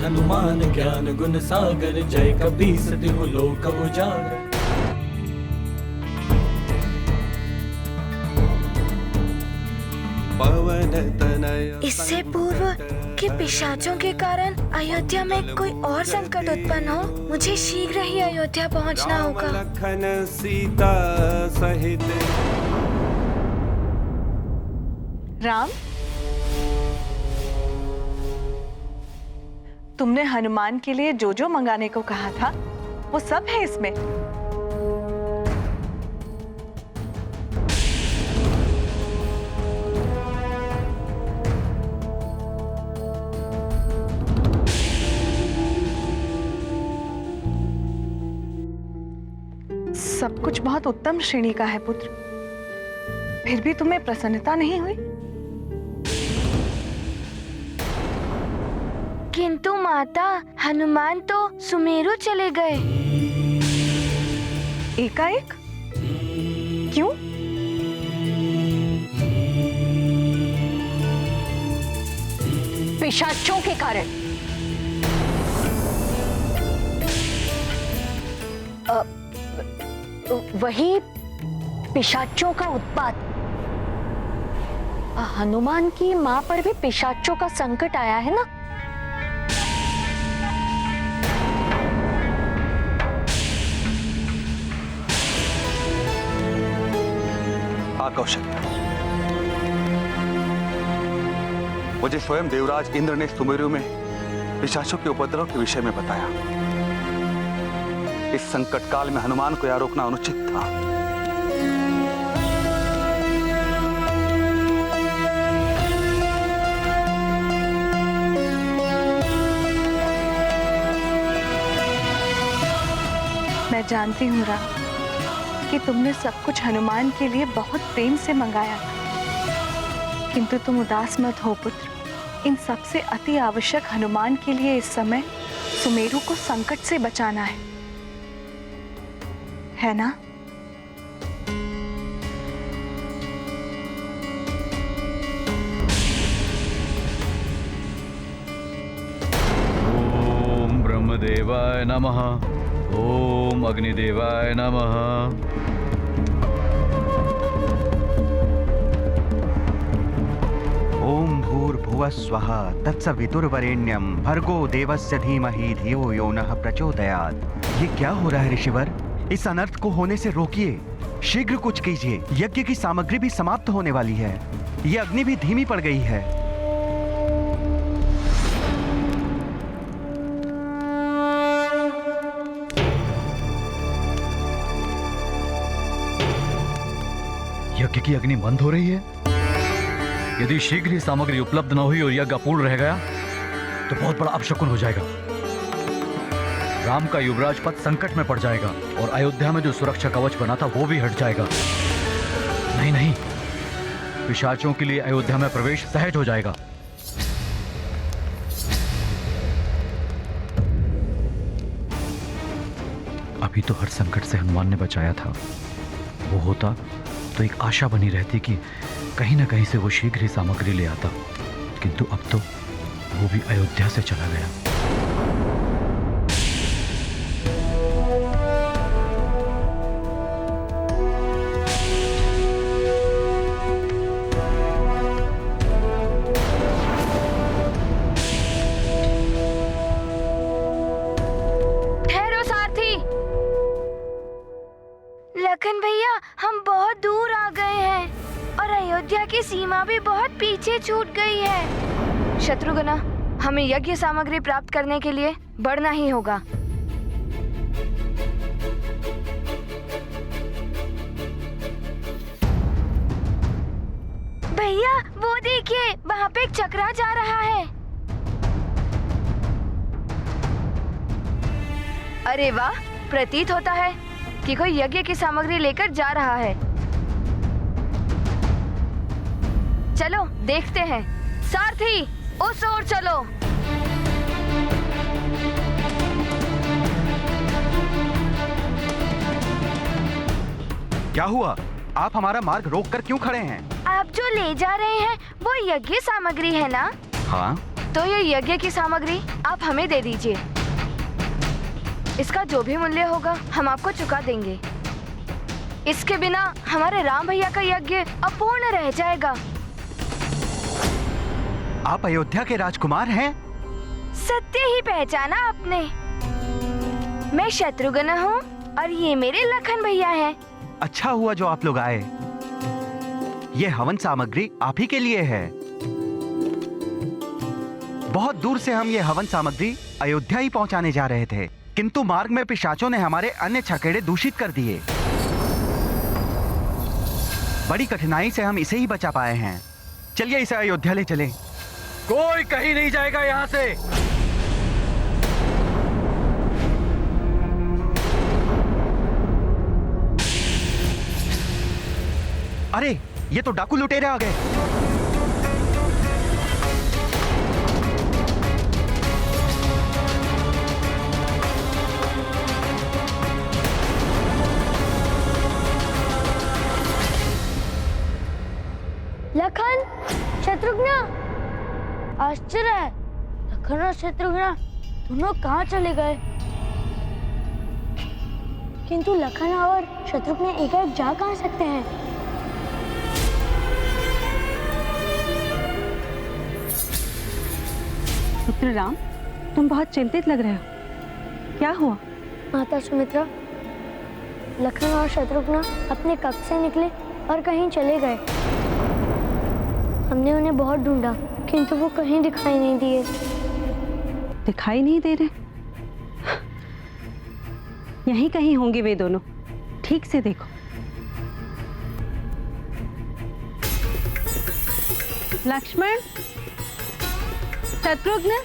हनुमान ज्ञान गुण सागर, जय कपीस तिहु लोक उजागर। इससे पूर्व कि पिशाचों के कारण अयोध्या में कोई और संकट उत्पन्न हो, मुझे शीघ्र ही अयोध्या पहुंचना होगा। लखन सीता सहित। राम, तुमने हनुमान के लिए जो जो मंगाने को कहा था वो सब है इसमें। सब कुछ बहुत उत्तम श्रेणी का है पुत्र, फिर भी तुम्हें प्रसन्नता नहीं हुई? किंतु माता, हनुमान तो सुमेरु चले गए। एकाएक? क्यों? पिशाचों के कारण। वही पिशाचों का उत्पात। हनुमान की मां पर भी पिशाचों का संकट आया है ना। कौशल्या, मुझे स्वयं देवराज इंद्र ने सुमेरु में पिशाचों के उपद्रव के विषय में बताया। इस संकट काल में हनुमान को यह रोकना अनुचित था। मैं जानती हूँ राम कि तुमने सब कुछ हनुमान के लिए बहुत प्रेम से मंगाया था, किंतु तुम उदास मत हो पुत्र। इन सबसे अति आवश्यक हनुमान के लिए इस समय सुमेरु को संकट से बचाना है ना? ओम ब्रह्मदेवाय नमः। ओम अग्निदेवाय नमः। ओम भूर्भुवः स्वः तत्सवितुर्वरेण्यं भर्गो देवस्य धीमहि धियो यो नः प्रचोदयात्। ये क्या हो रहा है ऋषिवर? इस अनर्थ को होने से रोकिए, शीघ्र कुछ कीजिए। यज्ञ की सामग्री भी समाप्त होने वाली है, ये अग्नि भी धीमी पड़ गई है। यज्ञ की अग्नि मंद हो रही है। यदि शीघ्र ही सामग्री उपलब्ध न हुई और यज्ञ अपूर्ण रह गया तो बहुत बड़ा अपशकुन हो जाएगा। राम का युवराज पद संकट में पड़ जाएगा और अयोध्या में जो सुरक्षा कवच बना था वो भी हट जाएगा। नहीं नहीं, पिशाचों के लिए अयोध्या में प्रवेश सहज हो जाएगा। अभी तो हर संकट से हनुमान ने बचाया था। वो होता तो एक आशा बनी रहती कि कहीं ना कहीं से वो शीघ्र ही सामग्री ले आता, किंतु अब तो वो भी अयोध्या से चला गया। ठहरो सारथी। लखन भैया, हम बहुत दूर आ गए हैं और अयोध्या की सीमा भी बहुत पीछे छूट गई है। शत्रुघ्न, हमें यज्ञ सामग्री प्राप्त करने के लिए बढ़ना ही होगा। भैया वो देखिए, वहाँ पे एक चक्रा जा रहा है। अरे वाह, प्रतीत होता है कि कोई यज्ञ की सामग्री लेकर जा रहा है। चलो देखते हैं। सारथी, उस ओर चलो। क्या हुआ? आप हमारा मार्ग रोककर क्यों खड़े हैं? आप जो ले जा रहे हैं वो यज्ञ सामग्री है ना? हाँ, तो ये यज्ञ की सामग्री आप हमें दे दीजिए। इसका जो भी मूल्य होगा हम आपको चुका देंगे। इसके बिना हमारे राम भैया का यज्ञ अपूर्ण रह जाएगा। आप अयोध्या के राजकुमार हैं? सत्य ही पहचाना आपने। मैं शत्रुघ्न हूँ और ये मेरे लखन भैया हैं। अच्छा हुआ जो आप लोग आए। ये हवन सामग्री आप ही के लिए है। बहुत दूर से हम ये हवन सामग्री अयोध्या ही पहुंचाने जा रहे थे, किंतु मार्ग में पिशाचों ने हमारे अन्य छकेड़े दूषित कर दिए। बड़ी कठिनाई से हम इसे ही बचा पाए हैं। चलिए इसे अयोध्या ले चलें। कोई कहीं नहीं जाएगा यहाँ से। अरे ये तो डाकू लुटेरे आ गए। लखन, शत्रुघ्न, आश्चर्य है, लखन और शत्रुघ्न दोनों कहाँ चले गए? किंतु लखन और शत्रुघ्न एकाएक जा कहाँ सकते हैं? पुत्र राम, तुम बहुत चिंतित लग रहे हो। क्या हुआ? माता सुमित्रा, लखन और शत्रुघ्न अपने कक्ष से निकले और कहीं चले गए। हमने उन्हें बहुत ढूंढा, किंतु वो कहीं दिखाई नहीं दिए। दिखाई नहीं दे रहे? यहीं कहीं होंगे वे दोनों। ठीक से देखो। लक्ष्मण, शत्रुघ्न,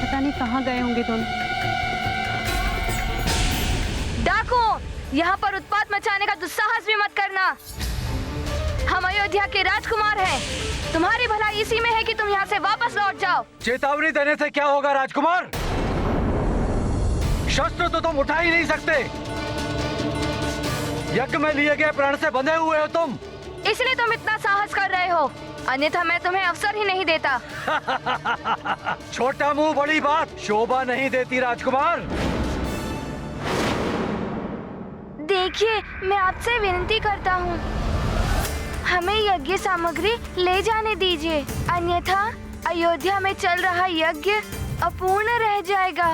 पता नहीं कहाँ गए होंगे दोनों। डाकू, यहाँ पर उत्पात मचाने का दुस्साहस भी मत करना। हम अयोध्या के राजकुमार हैं। तुम्हारी भलाई इसी में है कि तुम यहाँ से वापस लौट जाओ। चेतावनी देने से क्या होगा राजकुमार? शस्त्र तो तुम उठा ही नहीं सकते। यज्ञ में लिए गए प्राण से बंधे हुए हो तुम। इसलिए तुम इतना साहस कर रहे हो, अन्यथा मैं तुम्हें अवसर ही नहीं देता। छोटा मुंह बड़ी बात शोभा नहीं देती राजकुमार। देखिए, मैं आपसे विनती करता हूँ, हमें यज्ञ सामग्री ले जाने दीजिए, अन्यथा अयोध्या में चल रहा यज्ञ अपूर्ण रह जाएगा।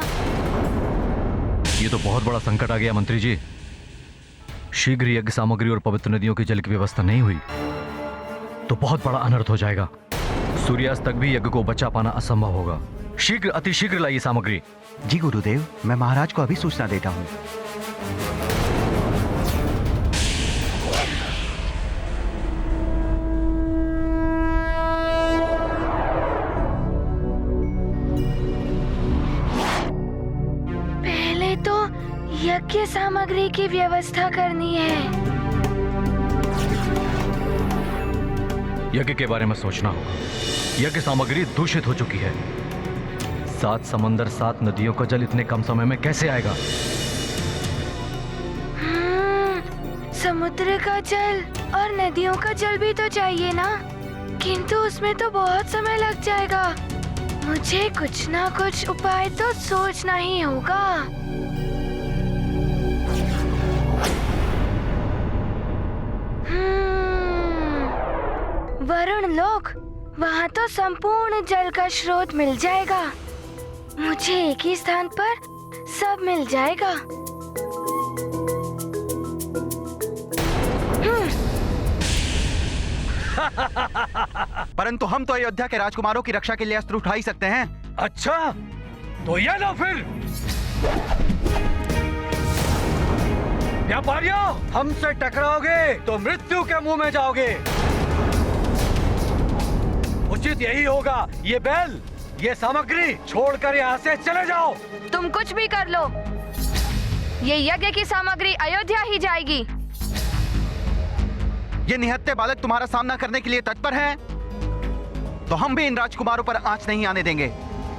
ये तो बहुत बड़ा संकट आ गया मंत्री जी। शीघ्र यज्ञ सामग्री और पवित्र नदियों की जल की व्यवस्था नहीं हुई तो बहुत बड़ा अनर्थ हो जाएगा। सूर्यास्त तक भी यज्ञ को बचा पाना असंभव होगा। शीघ्र, अतिशीघ्र लाइए सामग्री। जी गुरुदेव, मैं महाराज को अभी सूचना देता हूँ। पहले तो यज्ञ सामग्री की व्यवस्था करनी है। यज्ञ के बारे में सोचना होगा। यज्ञ सामग्री दूषित हो चुकी है। 7 समंदर 7 नदियों का जल इतने कम समय में कैसे आएगा? समुद्र का जल और नदियों का जल भी तो चाहिए ना, किंतु उसमें तो बहुत समय लग जाएगा। मुझे कुछ ना कुछ उपाय तो सोचना ही होगा। वरुण लोक, वहाँ तो संपूर्ण जल का स्रोत मिल जाएगा। मुझे एक ही स्थान पर सब मिल जाएगा। परंतु हम तो अयोध्या के राजकुमारों की रक्षा के लिए अस्त्र उठा ही सकते हैं। अच्छा, तो ये लो फिर। व्यापारियों, हमसे टकराओगे तो मृत्यु के मुंह में जाओगे। उचित यही होगा। ये बैल, ये सामग्री छोड़कर यहाँ से चले जाओ। तुम कुछ भी कर लो, ये यज्ञ की सामग्री अयोध्या ही जाएगी। ये निहत्थे बालक तुम्हारा सामना करने के लिए तत्पर हैं, तो हम भी इन राजकुमारों पर आंच नहीं आने देंगे,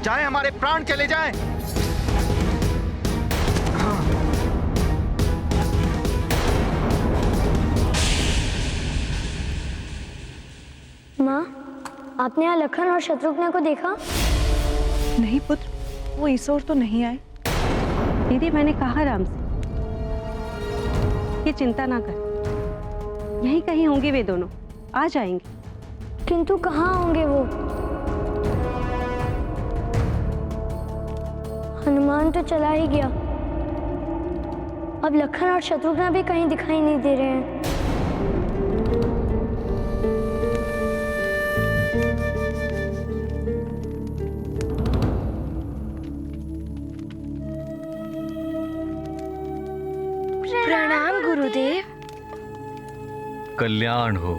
चाहे हमारे प्राण चले जाएं। माँ, आपने यहाँ लखन और शत्रुघ्न को देखा? नहीं पुत्र, वो इस ओर तो नहीं आए। दीदी, मैंने कहा राम से ये चिंता ना कर, यहीं कहीं होंगे वे दोनों, आ जाएंगे। किंतु कहाँ होंगे वो? हनुमान तो चला ही गया, अब लखन और शत्रुघ्न भी कहीं दिखाई नहीं दे रहे हैं। प्रणाम गुरुदेव। कल्याण हो।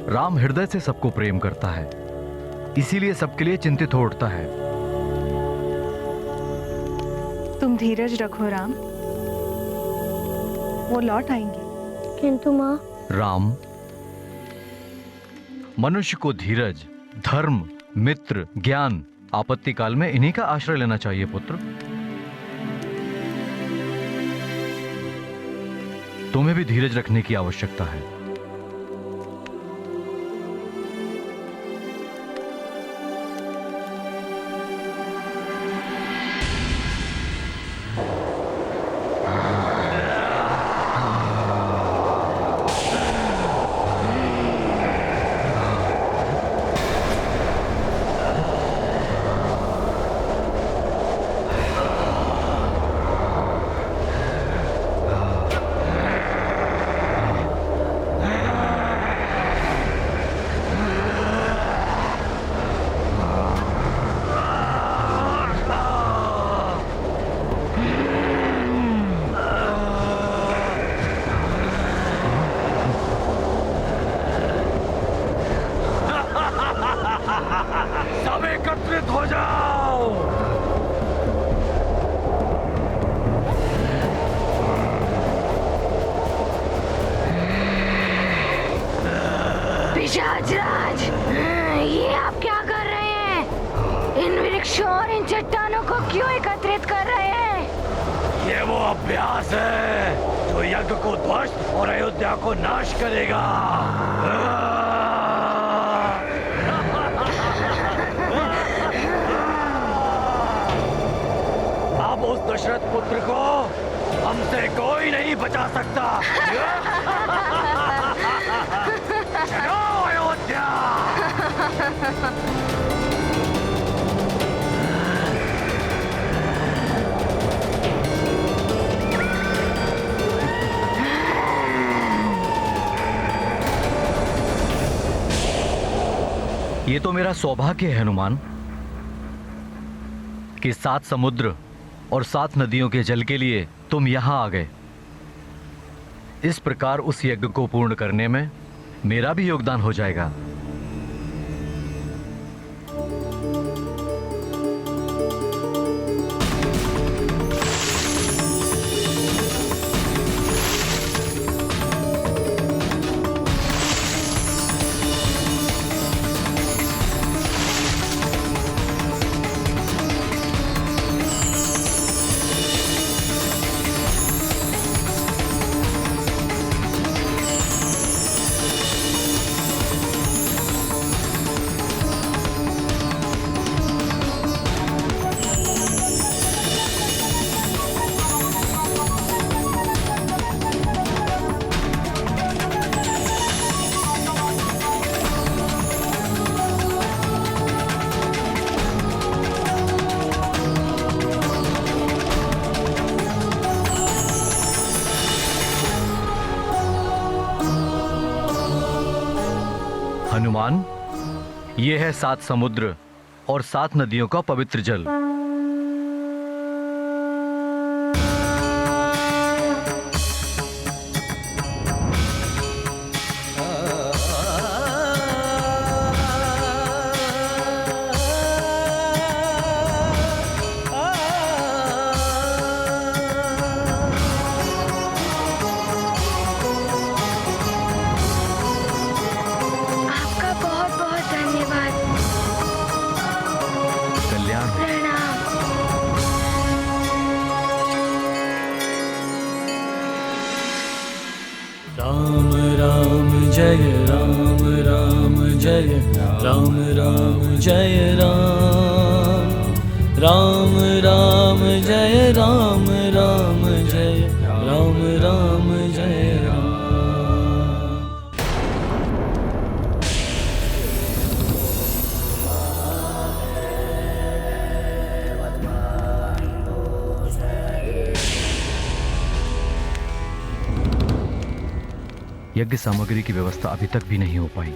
राम हृदय से सबको प्रेम करता है, इसीलिए सबके लिए चिंतित हो उठता है। तुम धीरज रखो राम, वो लौट आएंगे। किंतु माँ, राम, मनुष्य को धीरज, धर्म, मित्र, ज्ञान, आपत्ति काल में इन्हीं का आश्रय लेना चाहिए पुत्र। तुम्हें भी धीरज रखने की आवश्यकता है। सब एकत्रित हो जाओ। पिशाचराज, ये आप क्या कर रहे हैं? इन वृक्षों और इन चट्टानों को क्यों एकत्रित कर रहे हैं? ये वो अभ्यास है जो यज्ञ को ध्वस्त और अयोध्या को नाश करेगा। अब उस दशरथ पुत्र को हमसे कोई नहीं बचा सकता। चलो अयोध्या। ये तो मेरा सौभाग्य है हनुमान कि 7 समुद्र और 7 नदियों के जल के लिए तुम यहां आ गए। इस प्रकार उस यज्ञ को पूर्ण करने में मेरा भी योगदान हो जाएगा। हनुमान, ये है 7 समुद्र और 7 नदियों का पवित्र जल। आपका बहुत बहुत धन्यवाद। कल्याण। प्रणाम। जय राम राम जय राम राम जय राम राम राम जय राम राम जय राम राम जय राम। यज्ञ सामग्री की व्यवस्था अभी तक भी नहीं हो पाई।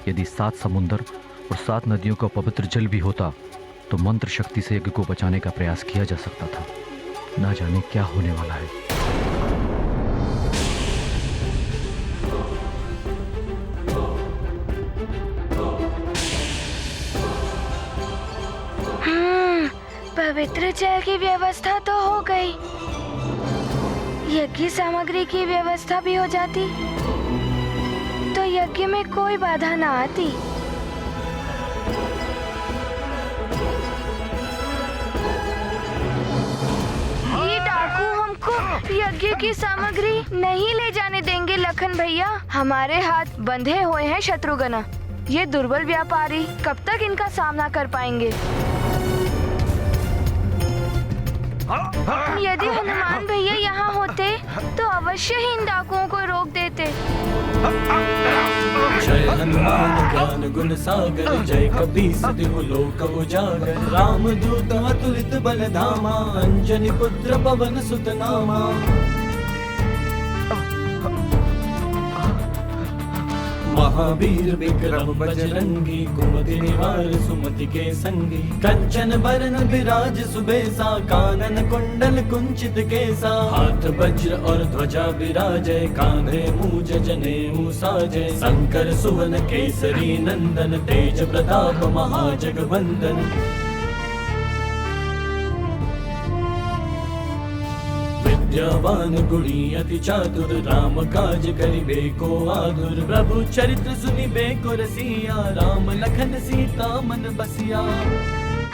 यदि 7 समुंदर और 7 नदियों का पवित्र जल भी होता तो मंत्र शक्ति से यज्ञ को बचाने का प्रयास किया जा सकता था। ना जाने क्या होने वाला है। पवित्र जल की व्यवस्था तो हो गई, यज्ञ सामग्री की व्यवस्था भी हो जाती तो यज्ञ में कोई बाधा ना आती। ये डाकू हमको यज्ञ की सामग्री नहीं ले जाने देंगे लखन भैया। हमारे हाथ बंधे हुए हैं शत्रुघ्न। ये दुर्बल व्यापारी कब तक इनका सामना कर पाएंगे? यदि हनुमान भैया यहाँ होते तो अवश्य ही इन डाकुओं को रोक देते। जय हनुमान ज्ञान गुण सागर जय कपीस तिहु लोक उजागर राम दूत अतुलित बल धामा अंजनी पुत्र पवन सुत नामा। महावीर विक्रम बजरंगी कुमति निवार सुमति के संगी कंचन बरन विराज सुबेसा कानन कुंडल कुंचित केसा हाथ वज्र और ध्वजा विराजय कांधे मूज जनेऊ साजय शंकर सुवन केसरी नंदन तेज प्रताप महाजगवंदन। विद्यावान गुणी अति चातुर राम काज करिबे को आतुर प्रभु चरित्र सुनिबे को रसिया राम लखन सीता मन बसिया।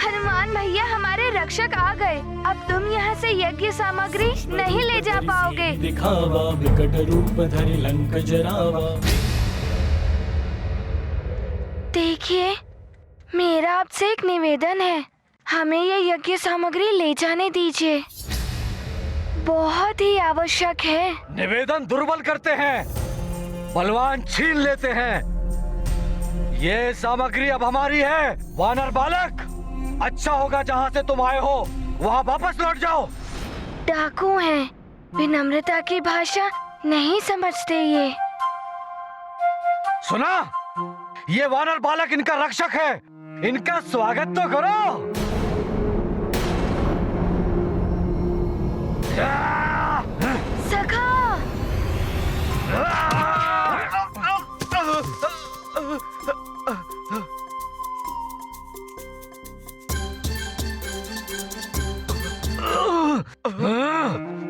हनुमान भैया हमारे रक्षक आ गए। अब तुम यहाँ से यज्ञ सामग्री नहीं ले जा पाओगे। दिखावा विकट रूप धरि लंक जरावा। देखिए मेरा आपसे एक निवेदन है, हमें ये यज्ञ सामग्री ले जाने दीजिए, बहुत ही आवश्यक है। निवेदन दुर्बल करते हैं, बलवान छीन लेते हैं। ये सामग्री अब हमारी है। वानर बालक, अच्छा होगा जहाँ से तुम आए हो वहाँ वापस लौट जाओ। डाकू हैं, विनम्रता की भाषा नहीं समझते ये। सुना, ये वानर बालक इनका रक्षक है, इनका स्वागत तो करो। सखा,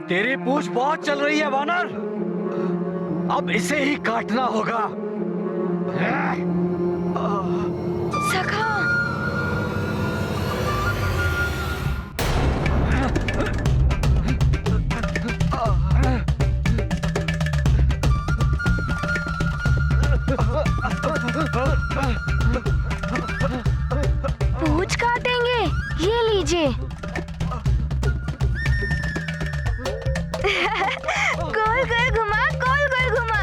तेरी पूंछ बहुत चल रही है वानर, अब इसे ही काटना होगा। सखा, पूंछ काटेंगे, ये लीजिए। गोल गोल घुमा, गोल गोल घुमा।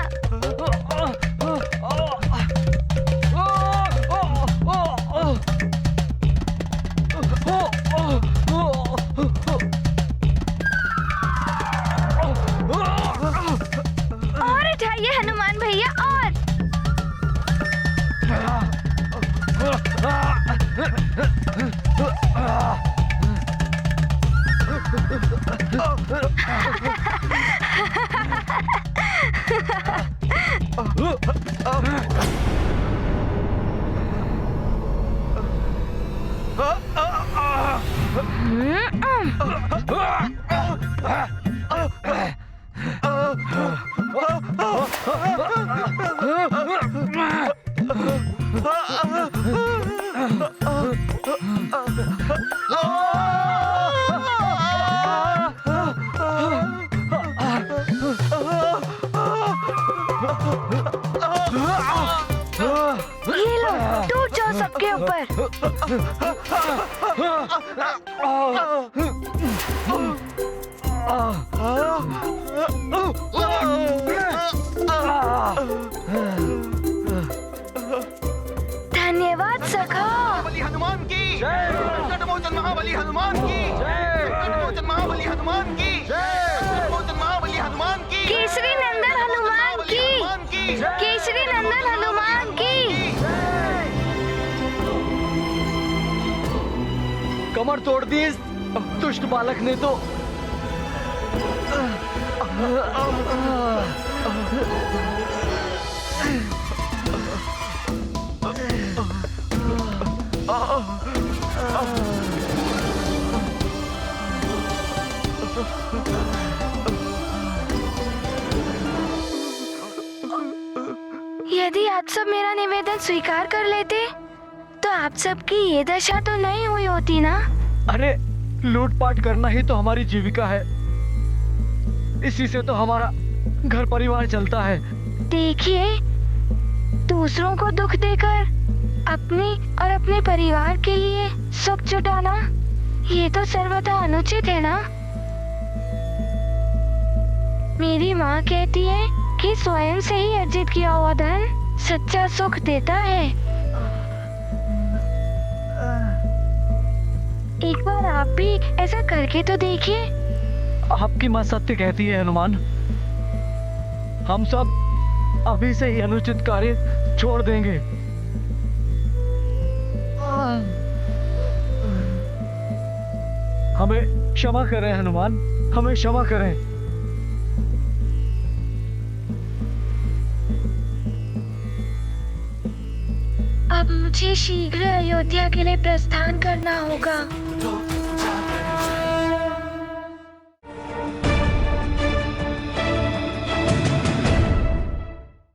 और उठाइए हनुमान भैया, और ये लो, टूट जाओ सबके ऊपर। धन्यवाद सखा। हनुमान की संकटमोचन महाबली हनुमान की संकटमोचन महाबली हनुमान की संकटमोचन महाबली हनुमान की केसरी नंदन हनुमान की केसरी नंदन हनुमान की। कमर तोड़ दी इस दुष्ट बालक ने तो। यदि आप सब मेरा निवेदन स्वीकार कर लेते तो आप सबकी ये दशा तो नहीं हुई होती ना। अरे लूटपाट करना ही तो हमारी जीविका है, इसी से तो हमारा घर परिवार चलता है। देखिए, दूसरों को दुख देकर अपनी और अपने परिवार के लिए सुख जुटाना ये तो सर्वथा अनुचित है ना। मेरी माँ कहती है कि स्वयं से ही अर्जित किया हुआ धन सच्चा सुख देता है। एक बार आप भी ऐसा करके तो देखिए। आपकी माँ सत्य कहती है हनुमान, हम सब अभी से ही अनुचित कार्य छोड़ देंगे। हमें क्षमा करें हनुमान, हमें क्षमा करें। अब मुझे शीघ्र अयोध्या के लिए प्रस्थान करना होगा।